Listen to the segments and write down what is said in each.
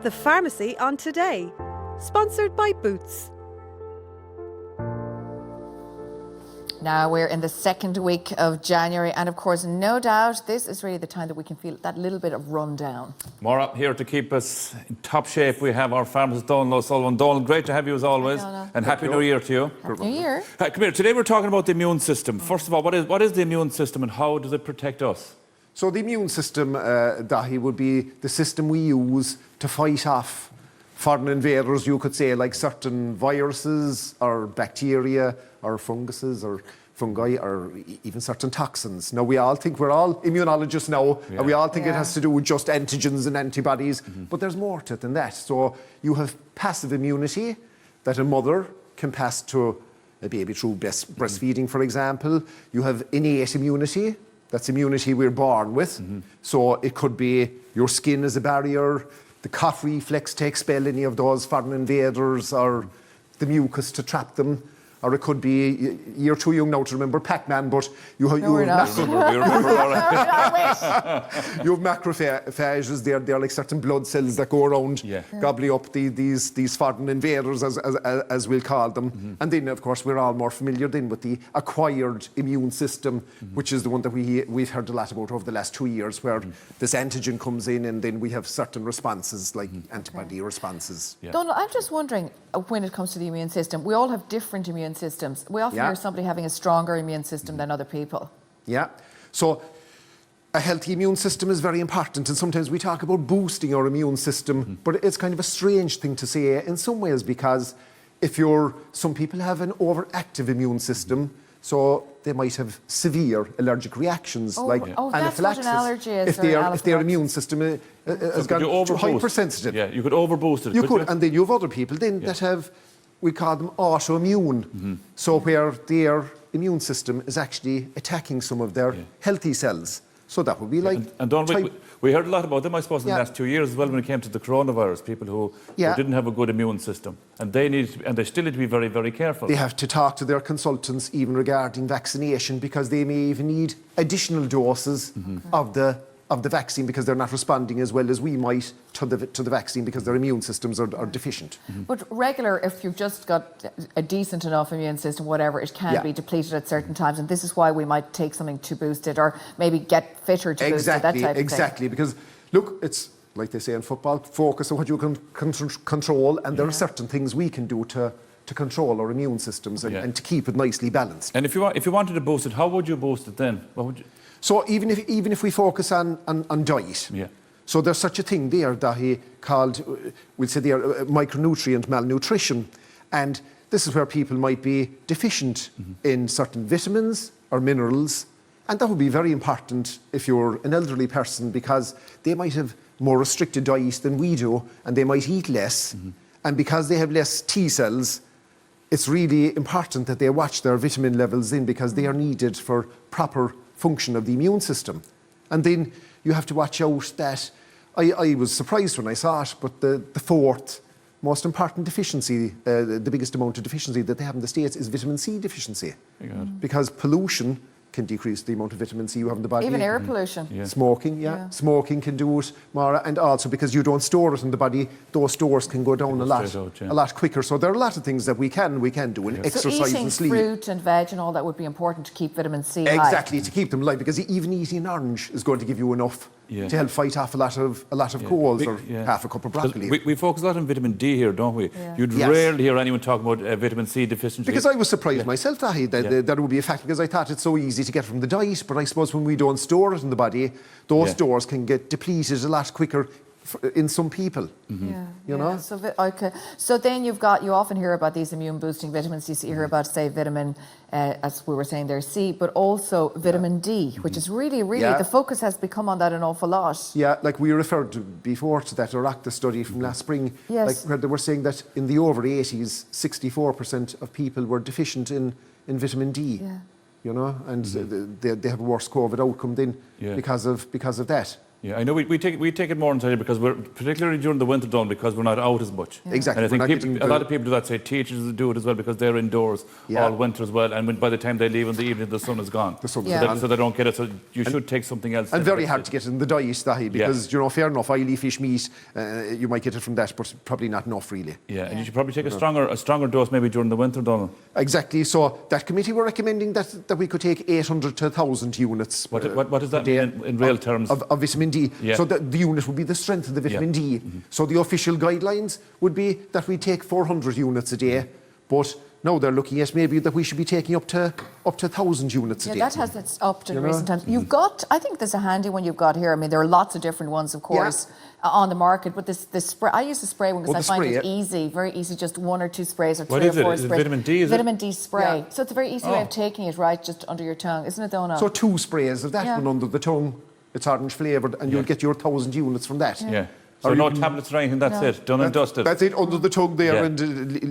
The Pharmacy on Today, sponsored by Boots. Now we're in the second week of January, and of course, no doubt, this is really the time that we can feel that little bit of rundown. Maura, here to keep us in top shape, we have our pharmacist Donal O'Sullivan. Donal, great to have you as always, and Happy New Year to you. Happy New Year. Come here, today we're talking about the immune system. First of all, what is the immune system and how does it protect us? So the immune system, Daithi, would be the system we use to fight off foreign invaders, you could say, like certain viruses or bacteria or funguses or fungi or even certain toxins. Now, we all think we're all immunologists now, and we all think it has to do with just antigens and antibodies, but there's more to it than that. So you have passive immunity that a mother can pass to a baby through breastfeeding, for example. You have innate immunity. That's immunity we're born with. So it could be your skin as a barrier, the cough reflex to expel any of those foreign invaders, or the mucus to trap them. Or it could be, you're too young now to remember Pac-Man, but you have macrophages. They're like certain blood cells that go around gobbling up these foreign invaders, as we'll call them. And then, of course, we're all more familiar then with the acquired immune system, which is the one that we've heard a lot about over the last 2 years, where this antigen comes in and then we have certain responses, like antibody responses. Donal, I'm just wondering, when it comes to the immune system, we all have different immune systems. We often hear somebody having a stronger immune system than other people. Yeah. So a healthy immune system is very important, and sometimes we talk about boosting our immune system, but it's kind of a strange thing to say in some ways, because some people have an overactive immune system, so they might have severe allergic reactions like anaphylaxis. That's what an allergy is. If their immune system has gone hypersensitive. Yeah, you could overboost it. You could, and then you have other people then that have, we call them autoimmune. So where their immune system is actually attacking some of their healthy cells. So that would be like... And Donal, we heard a lot about them, I suppose, in the last 2 years as well, when it came to the coronavirus, people who didn't have a good immune system. And they still need to be very, very careful. They have to talk to their consultants even regarding vaccination, because they may even need additional doses of the vaccine, because they're not responding as well as we might to the vaccine, because their immune systems are deficient. But regular, if you've just got a decent enough immune system, whatever, it can be depleted at certain times, and this is why we might take something to boost it, or maybe get fitter to boost it, that type of thing. Exactly, because look, it's like they say in football, focus on what you can control, and there are certain things we can do to control our immune systems and to keep it nicely balanced. And if you wanted to boost it, how would you boost it then? What would you... So even if we focus on diet, so there's such a thing there that called, we'll say there, micronutrient malnutrition, and this is where people might be deficient in certain vitamins or minerals, and that would be very important if you're an elderly person, because they might have more restricted diet than we do, and they might eat less, and because they have less T cells, it's really important that they watch their vitamin levels in, because they are needed for proper function of the immune system. And then you have to watch out that, I was surprised when I saw it, but the fourth most important deficiency, the biggest amount of deficiency that they have in the States is vitamin C deficiency. Because pollution can decrease the amount of vitamin C you have in the body. Even air pollution. Smoking, smoking can do it, Maura, and also because you don't store it in the body, those stores can go down a lot quicker. So there are a lot of things that we can do, and exercise and sleep. So eating fruit and veg and all that would be important to keep vitamin C high. Exactly, to keep them alive, because even eating an orange is going to give you enough to help fight off a lot of colds, or half a cup of broccoli. We focus a lot on vitamin D here, don't we? You'd rarely hear anyone talk about vitamin C deficiency. Because I was surprised myself that it would be a fact, because I thought it's so easy to get from the diet, but I suppose when we don't store it in the body, those stores can get depleted a lot quicker in some people. You know? So then you often hear about these immune boosting vitamins. You hear about, say, vitamin, as we were saying there, C, but also vitamin D, which is really, the focus has become on that an awful lot. Yeah, like we referred to before to that Iraq study from last spring, like where they were saying that in the over 80s, 64% of people were deficient in vitamin D. You know, and they have a worse COVID outcome then because of that. Yeah, I know we take it more entirely because we're, particularly during the winter, Donal, because we're not out as much. Yeah. Exactly. And I think a lot of people do that, say teachers do it as well because they're indoors all winter as well, and by the time they leave in the evening, the sun is gone. The sun is gone. So they don't get it, so you should take something else. And very hard to get in the diet, Dahi, because, you know, fair enough, oily fish, meat, you might get it from that, but probably not enough, really. Yeah, and you should probably take a stronger dose maybe during the winter, Donal. Exactly. So that committee were recommending that we could take 800 to 1,000 units. What does that mean in real terms? Of vitamin D. Yeah. So the unit would be the strength of the vitamin D. Mm-hmm. So the official guidelines would be that we take 400 units a day, but now they're looking at maybe that we should be taking up to 1,000 units a day. Yeah, that has its upped in recent times. You've got, I think there's a handy one you've got here. I mean, there are lots of different ones, of course, on the market, but this spray, I use the spray one because I find it easy, very easy, just 1 or 2 sprays or 3 or 4 sprays. Is it vitamin D, is it? Vitamin D spray. Yeah. So it's a very easy way of taking it, right, just under your tongue, isn't it, Donal? So 2 sprays of that one under the tongue. It's orange flavoured, and you'll get your 1,000 units from that. Yeah. So no tablets or anything, that's it, done and dusted. That's it, under the tongue there, and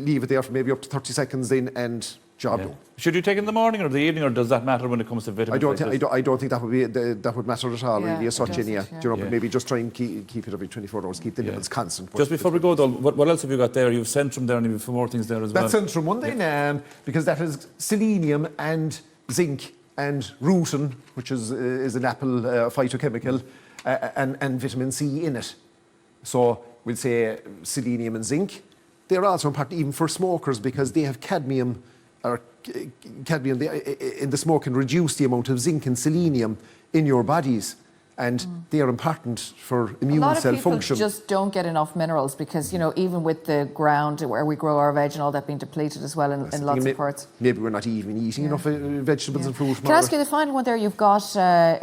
leave it there for maybe up to 30 seconds then, and job done. Should you take it in the morning or the evening, or does that matter when it comes to vitamins? I don't think that would matter at all, really, as such, but maybe just try and keep it every 24 hours, keep the levels constant. Just before we go, though, what else have you got there? You've Centrum there, and you've more things there as well. That's Centrum one then, because that has selenium and zinc and rutin, which is an apple phytochemical, and vitamin C in it. So we'll say selenium and zinc. They're also important even for smokers because they have cadmium in the smoke can reduce the amount of zinc and selenium in your bodies. And they are important for immune cell function. A lot of people just don't get enough minerals because, you know, even with the ground where we grow our veg and all that being depleted as well in lots of parts. Maybe we're not even eating enough vegetables and fruit. Can I ask you the final one there you've got,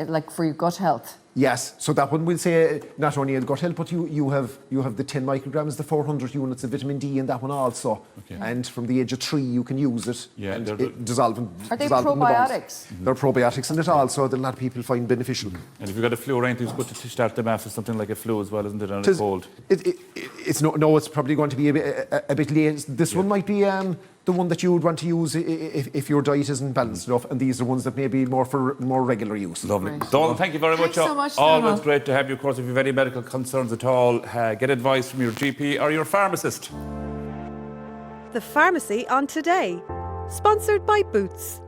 like for your gut health? Yes, so that one will say not only in gut health, but you have the 10 micrograms, the 400 units of vitamin D in that one also. Okay. And from the age of 3 you can use it. Yeah, and dissolve in Are they probiotics? They're probiotics in it also that a lot of people find beneficial. And if you've got a flu or anything, it's good to start them after something like a flu as well, isn't it, and a cold? It's probably going to be a bit late. This one might be the one that you would want to use if your diet isn't balanced enough, and these are ones that may be more for more regular use. Lovely. Donal, thank you very much. Thanks so much, Always great to have you. Of course, if you have any medical concerns at all, get advice from your GP or your pharmacist. The Pharmacy on Today, sponsored by Boots.